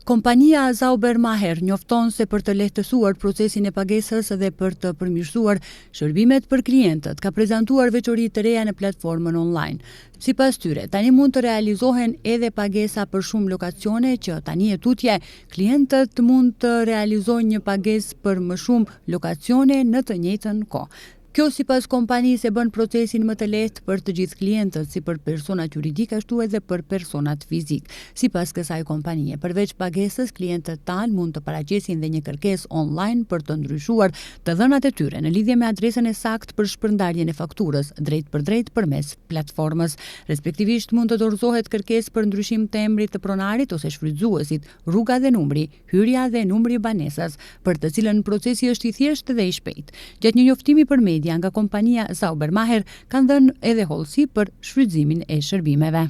Kompania Saubermacher njofton se për të lehtësuar procesin e pagesës dhe për të përmirësuar shërbimet për klientët, ka prezantuar veçori të reja në platformën online. Sipas tyre, tani mund të realizohen edhe pagesa për shumë lokacione që tani e tutje, klientët mund të realizojnë një pagesë për më shumë lokacione në të njëjtën kohë. Kjo sipas kompanisë e bën procesin më të lehtë për të gjithë klientët, si për personat juridik ashtu edhe për personat fizik. Sipas kësaj kompanie, përveç pagesës, klientët tanë mund të paraqesin dhe një kërkesë online për të ndryshuar të dhënat e tyre në lidhje me adresën e saktë për shpërndarjen e fakturës drejt për drejt përmes platformës. Respektivisht mund të dorëzohet kërkesë për ndryshim të emrit të pronarit ose shfrytëzuesit, rruga dhe numri, hyrja dhe numri banesës, për të cilën procesi është i thjeshtë dhe i shpejtë. Gjatë një njoftimi për media nga kompania Saubermacher kanë dhënë edhe hollësi për shfrytëzimin e shërbimeve.